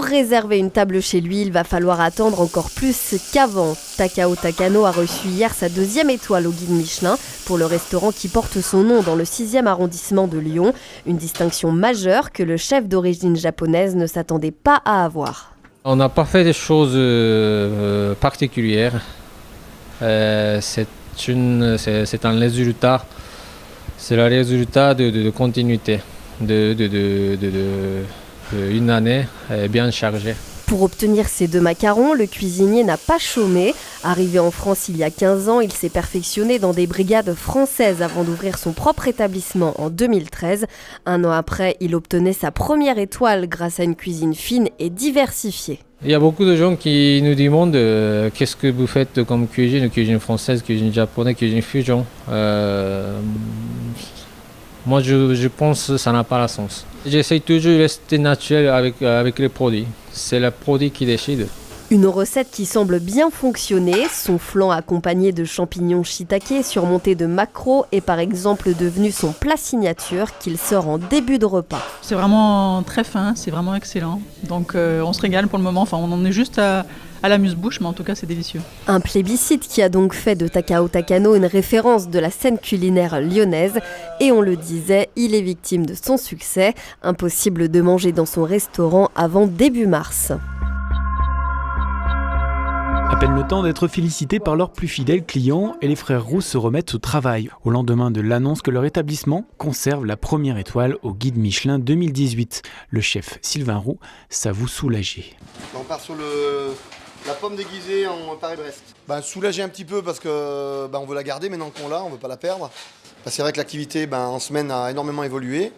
réserver une table chez lui, il va falloir attendre encore plus qu'avant. Takao Takano a reçu hier sa 2e étoile au guide Michelin pour le restaurant qui porte son nom dans le 6e arrondissement de Lyon. Une distinction majeure que le chef d'origine japonaise ne s'attendait pas à avoir. On n'a pas fait des choses particulières. C'est un résultat. C'est le résultat de continuité, une année bien chargée. Pour obtenir ces 2 macarons, le cuisinier n'a pas chômé. Arrivé en France il y a 15 ans, il s'est perfectionné dans des brigades françaises avant d'ouvrir son propre établissement en 2013. Un an après, il obtenait sa première étoile grâce à une cuisine fine et diversifiée. Il y a beaucoup de gens qui nous demandent qu'est-ce que vous faites comme cuisine française, cuisine japonaise, cuisine fusion. Moi, je pense que ça n'a pas de sens. J'essaie toujours de rester naturel avec les produits. C'est le produit qui décide. Une recette qui semble bien fonctionner. Son flan accompagné de champignons shiitake surmonté de maquereaux est par exemple devenu son plat signature qu'il sort en début de repas. C'est vraiment très fin, c'est vraiment excellent. Donc on se régale pour le moment. Enfin, on en est juste à l'amuse-bouche, mais en tout cas c'est délicieux. Un plébiscite qui a donc fait de Takao Takano une référence de la scène culinaire lyonnaise. Et on le disait, il est victime de son succès. Impossible de manger dans son restaurant avant début mars. À peine le temps d'être félicités par leurs plus fidèles clients et les frères Roux se remettent au travail au lendemain de l'annonce que leur établissement conserve la première étoile au guide Michelin 2018. Le chef Sylvain Roux s'avoue soulagé. On part sur la pomme déguisée en Paris-Brest. Soulagé un petit peu parce que on veut la garder maintenant qu'on l'a, on ne veut pas la perdre. C'est vrai que l'activité en semaine a énormément évolué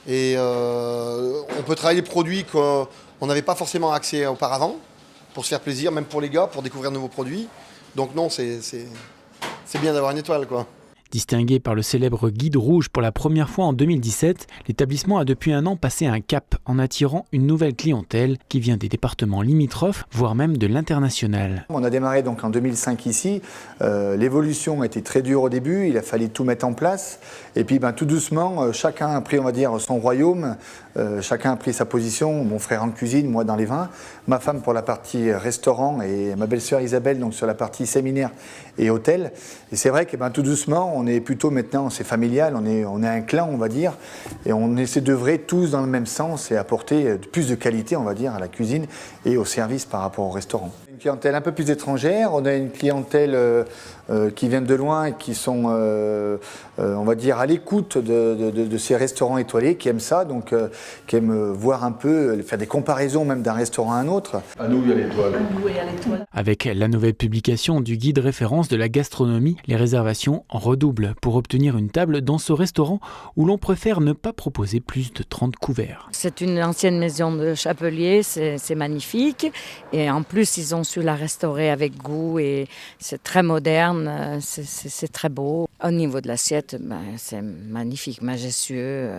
et on peut travailler des produits qu'on n'avait pas forcément accès auparavant, pour se faire plaisir, même pour les gars, pour découvrir de nouveaux produits. Donc non, c'est bien d'avoir une étoile, quoi. Distingué par le célèbre Guide Rouge pour la première fois en 2017, l'établissement a depuis un an passé un cap en attirant une nouvelle clientèle qui vient des départements limitrophes, voire même de l'international. On a démarré donc en 2005 ici. L'évolution a été très dure au début, il a fallu tout mettre en place. Et puis tout doucement, chacun a pris, on va dire, son royaume, chacun a pris sa position. Mon frère en cuisine, moi dans les vins, ma femme pour la partie restaurant et ma belle-sœur Isabelle donc sur la partie séminaire et hôtel. Et c'est vrai que tout doucement, on est plutôt maintenant, c'est familial, on est un clan, on va dire, et on essaie d'œuvrer tous dans le même sens et apporter plus de qualité, on va dire, à la cuisine et au service par rapport au restaurant. Une clientèle un peu plus étrangère, on a une clientèle qui vient de loin et qui sont, on va dire, à l'écoute de ces restaurants étoilés, qui aiment ça, donc qui aiment voir un peu, faire des comparaisons même d'un restaurant à un autre. À nous, il y a l'étoile. Avec la nouvelle publication du guide référence de la gastronomie, les réservations redoublent pour obtenir une table dans ce restaurant où l'on préfère ne pas proposer plus de 30 couverts. C'est une ancienne maison de chapelier, c'est magnifique. Et en plus, ils ont su la restaurer avec goût et c'est très moderne, c'est très beau. Au niveau de l'assiette, c'est magnifique, majestueux.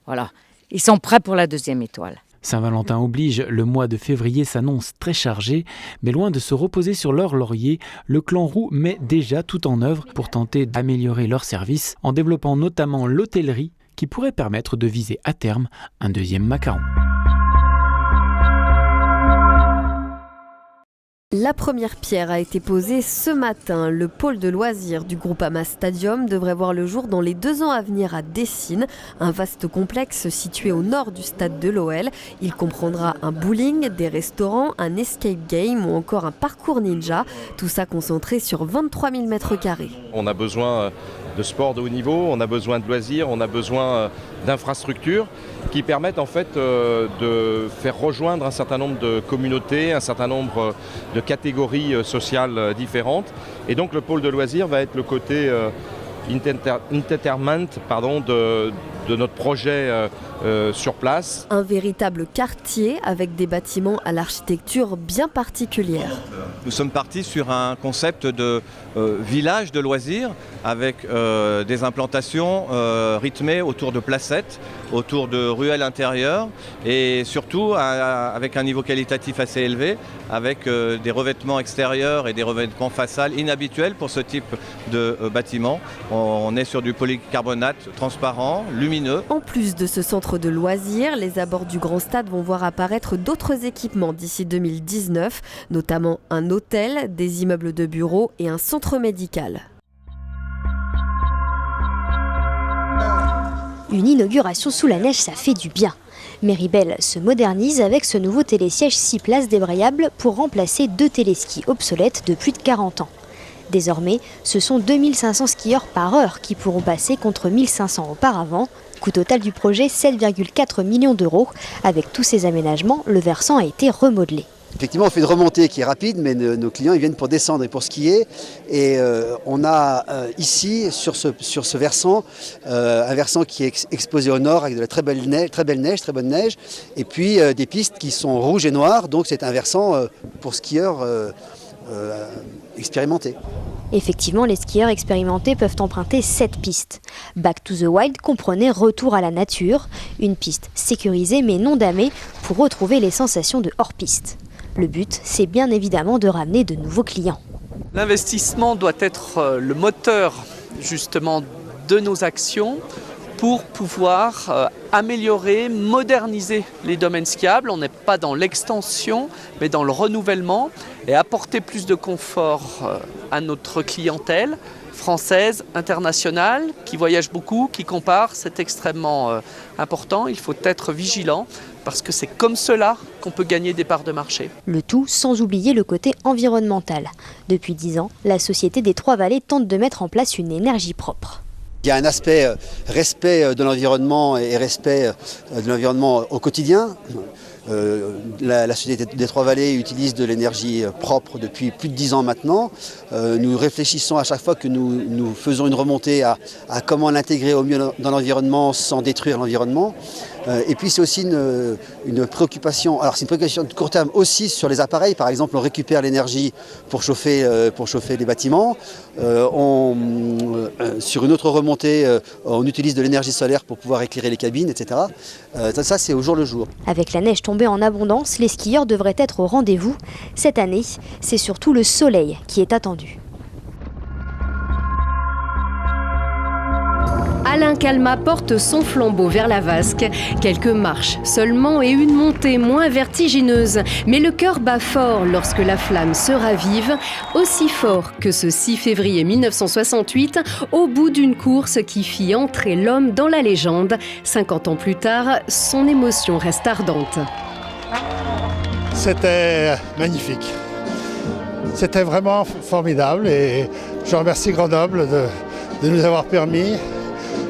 Voilà. Ils sont prêts pour la 2e étoile. Saint-Valentin oblige, le mois de février s'annonce très chargé, mais loin de se reposer sur leur laurier, le clan Roux met déjà tout en œuvre pour tenter d'améliorer leur service, en développant notamment l'hôtellerie qui pourrait permettre de viser à terme un 2e macaron. La première pierre a été posée ce matin. Le pôle de loisirs du Groupama Stadium devrait voir le jour dans les 2 ans à venir à Dessines, un vaste complexe situé au nord du stade de l'OL. Il comprendra un bowling, des restaurants, un escape game ou encore un parcours ninja, tout ça concentré sur 23 000 m². On a besoin de sport de haut niveau, on a besoin de loisirs, on a besoin d'infrastructures qui permettent en fait de faire rejoindre un certain nombre de communautés, un certain nombre de catégories sociales différentes. Et donc le pôle de loisirs va être le côté entertainment de notre projet sur place. Un véritable quartier avec des bâtiments à l'architecture bien particulière. Nous sommes partis sur un concept de village de loisirs avec des implantations rythmées autour de placettes, autour de ruelles intérieures et surtout avec un niveau qualitatif assez élevé, avec des revêtements extérieurs et des revêtements façades inhabituels pour ce type de bâtiment. On est sur du polycarbonate transparent, lumineux, lumineux. En plus de ce centre de loisirs, les abords du Grand Stade vont voir apparaître d'autres équipements d'ici 2019, notamment un hôtel, des immeubles de bureaux et un centre médical. Une inauguration sous la neige, ça fait du bien. Méribel se modernise avec ce nouveau télésiège 6 places débrayables pour remplacer 2 téléskis obsolètes de plus de 40 ans. Désormais, ce sont 2500 skieurs par heure qui pourront passer contre 1500 auparavant. Coût total du projet, 7,4 millions d'euros. Avec tous ces aménagements, le versant a été remodelé. Effectivement, on fait une remontée qui est rapide, mais nos clients ils viennent pour descendre et pour skier. Et on a ici, sur ce versant, un versant qui est exposé au nord avec de la très bonne neige, et puis des pistes qui sont rouges et noires. Donc c'est un versant pour skieurs expérimentés. Effectivement, les skieurs expérimentés peuvent emprunter 7 pistes. Back to the Wild comprenait retour à la nature, une piste sécurisée mais non damée pour retrouver les sensations de hors-piste. Le but, c'est bien évidemment de ramener de nouveaux clients. L'investissement doit être le moteur justement de nos actions pour pouvoir améliorer, moderniser les domaines skiables. On n'est pas dans l'extension, mais dans le renouvellement et apporter plus de confort à notre clientèle française, internationale, qui voyage beaucoup, qui compare. C'est extrêmement important. Il faut être vigilant parce que c'est comme cela qu'on peut gagner des parts de marché. Le tout sans oublier le côté environnemental. Depuis 10 ans, la Société des Trois-Vallées tente de mettre en place une énergie propre. Il y a un aspect respect de l'environnement et respect de l'environnement au quotidien. La Société des Trois-Vallées utilise de l'énergie propre depuis plus de 10 ans maintenant. Nous réfléchissons à chaque fois que nous faisons une remontée à comment l'intégrer au mieux dans l'environnement sans détruire l'environnement. Et puis c'est aussi une préoccupation, alors c'est une préoccupation de court terme aussi sur les appareils. Par exemple, on récupère l'énergie pour chauffer les bâtiments. Sur une autre remontée, on utilise de l'énergie solaire pour pouvoir éclairer les cabines, etc. Ça, c'est au jour le jour. Avec la neige tombée en abondance, les skieurs devraient être au rendez-vous. Cette année, c'est surtout le soleil qui est attendu. Alain Calmat porte son flambeau vers la vasque. Quelques marches seulement et une montée moins vertigineuse. Mais le cœur bat fort lorsque la flamme se ravive, aussi fort que ce 6 février 1968, au bout d'une course qui fit entrer l'homme dans la légende. 50 ans plus tard, son émotion reste ardente. C'était magnifique. C'était vraiment formidable et je remercie Grenoble de nous avoir permis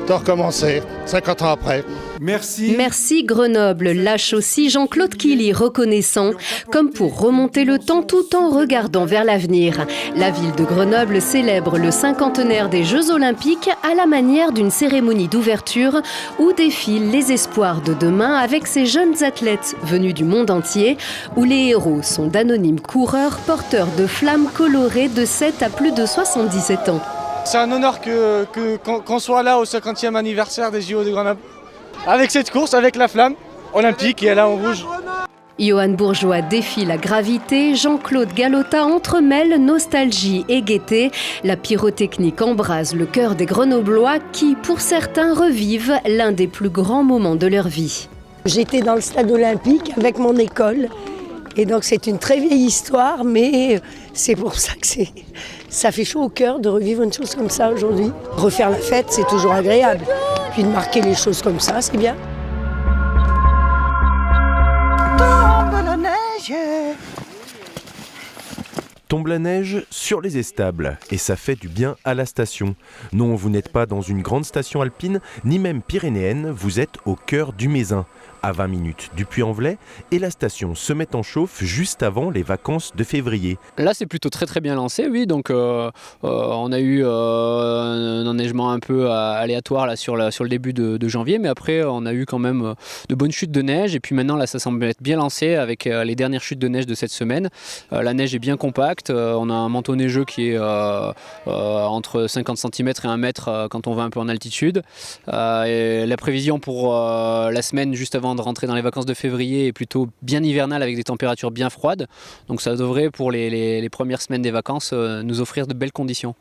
de recommencer 50 ans après. Merci. Merci Grenoble, lâche aussi Jean-Claude Killy, reconnaissant, comme pour remonter le temps tout en regardant vers l'avenir. La ville de Grenoble célèbre le 50aire des Jeux Olympiques à la manière d'une cérémonie d'ouverture où défilent les espoirs de demain avec ces jeunes athlètes venus du monde entier, où les héros sont d'anonymes coureurs porteurs de flammes colorées de 7 à plus de 77 ans. C'est un honneur qu'on soit là au 50e anniversaire des JO de Grenoble. Avec cette course, avec la flamme olympique et là en rouge. Johan Bourgeois défie la gravité, Jean-Claude Galota entremêle nostalgie et gaieté. La pyrotechnique embrase le cœur des Grenoblois qui, pour certains, revivent l'un des plus grands moments de leur vie. J'étais dans le stade olympique avec mon école. Et donc c'est une très vieille histoire, mais c'est pour ça que ça fait chaud au cœur de revivre une chose comme ça aujourd'hui. Refaire la fête, c'est toujours agréable. Puis de marquer les choses comme ça, c'est bien. Tombe la neige. Tombe la neige sur les éstables et ça fait du bien à la station. Non, vous n'êtes pas dans une grande station alpine, ni même pyrénéenne, vous êtes au cœur du Mézin, à 20 minutes du Puy-en-Velay, et la station se met en chauffe juste avant les vacances de février. Là c'est plutôt très bien lancé, oui, donc on a eu un enneigement un peu aléatoire là, sur le début de janvier, mais après on a eu quand même de bonnes chutes de neige, et puis maintenant là ça semble être bien lancé avec les dernières chutes de neige de cette semaine. La neige est bien compacte, on a un manteau neigeux qui est entre 50 cm et 1 mètre quand on va un peu en altitude. Et la prévision pour la semaine juste avant de rentrer dans les vacances de février est plutôt bien hivernale avec des températures bien froides. Donc ça devrait pour les premières semaines des vacances nous offrir de belles conditions.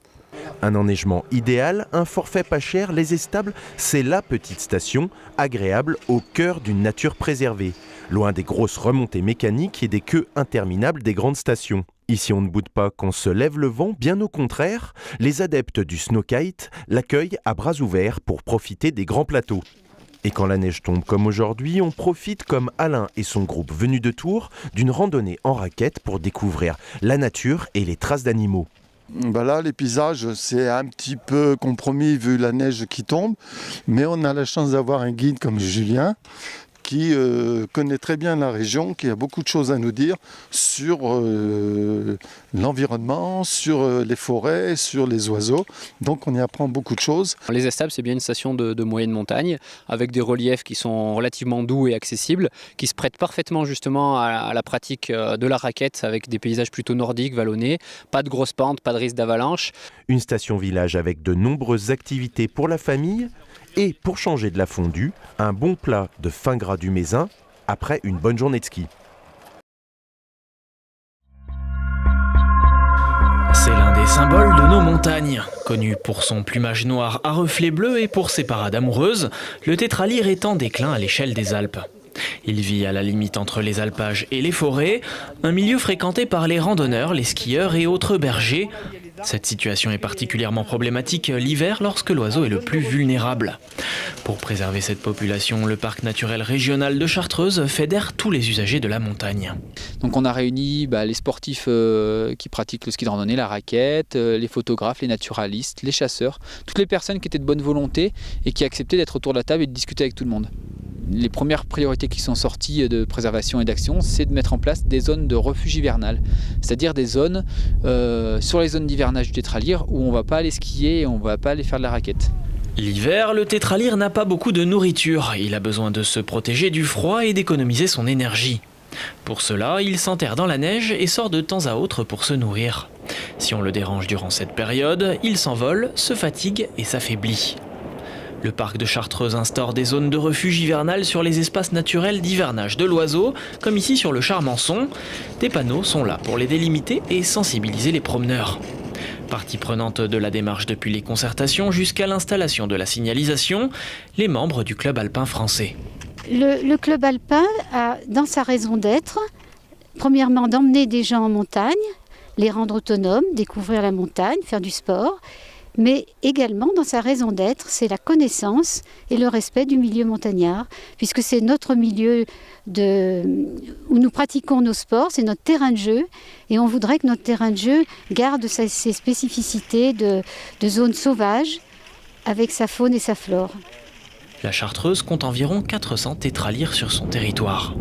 Un enneigement idéal, un forfait pas cher, les Estables, c'est la petite station, agréable au cœur d'une nature préservée, loin des grosses remontées mécaniques et des queues interminables des grandes stations. Ici, on ne boude pas quand se lève le vent, bien au contraire, les adeptes du snowkite l'accueillent à bras ouverts pour profiter des grands plateaux. Et quand la neige tombe comme aujourd'hui, on profite, comme Alain et son groupe venus de Tours, d'une randonnée en raquette pour découvrir la nature et les traces d'animaux. Là, les paysages, c'est un petit peu compromis vu la neige qui tombe, mais on a la chance d'avoir un guide comme Julien qui connaît très bien la région, qui a beaucoup de choses à nous dire sur l'environnement, sur les forêts, sur les oiseaux. Donc on y apprend beaucoup de choses. Les Estables, c'est bien une station de moyenne montagne, avec des reliefs qui sont relativement doux et accessibles, qui se prêtent parfaitement justement à la pratique de la raquette, avec des paysages plutôt nordiques, vallonnés, pas de grosses pentes, pas de risque d'avalanche. Une station-village avec de nombreuses activités pour la famille. Et pour changer de la fondue, un bon plat de fin gras du Mézin après une bonne journée de ski. C'est l'un des symboles de nos montagnes. Connu pour son plumage noir à reflets bleus et pour ses parades amoureuses, le tétralyre est en déclin à l'échelle des Alpes. Il vit à la limite entre les alpages et les forêts, un milieu fréquenté par les randonneurs, les skieurs et autres bergers. Cette situation est particulièrement problématique l'hiver lorsque l'oiseau est le plus vulnérable. Pour préserver cette population, le parc naturel régional de Chartreuse fédère tous les usagers de la montagne. Donc on a réuni les sportifs qui pratiquent le ski de randonnée, la raquette, les photographes, les naturalistes, les chasseurs, toutes les personnes qui étaient de bonne volonté et qui acceptaient d'être autour de la table et de discuter avec tout le monde. Les premières priorités qui sont sorties de préservation et d'action, c'est de mettre en place des zones de refuge hivernal, c'est-à-dire des zones sur les zones d'hivernage du tétralyre où on ne va pas aller skier et on ne va pas aller faire de la raquette. L'hiver, le tétralyre n'a pas beaucoup de nourriture. Il a besoin de se protéger du froid et d'économiser son énergie. Pour cela, il s'enterre dans la neige et sort de temps à autre pour se nourrir. Si on le dérange durant cette période, il s'envole, se fatigue et s'affaiblit. Le parc de Chartreuse instaure des zones de refuge hivernal sur les espaces naturels d'hivernage de l'oiseau, comme ici sur le Charmançon. Des panneaux sont là pour les délimiter et sensibiliser les promeneurs. Partie prenante de la démarche depuis les concertations jusqu'à l'installation de la signalisation, les membres du club alpin français. Le club alpin a dans sa raison d'être, premièrement d'emmener des gens en montagne, les rendre autonomes, découvrir la montagne, faire du sport, mais également dans sa raison d'être, c'est la connaissance et le respect du milieu montagnard, puisque c'est notre milieu où nous pratiquons nos sports, c'est notre terrain de jeu, et on voudrait que notre terrain de jeu garde ses spécificités de zone sauvage, avec sa faune et sa flore. La Chartreuse compte environ 400 tétralyres sur son territoire.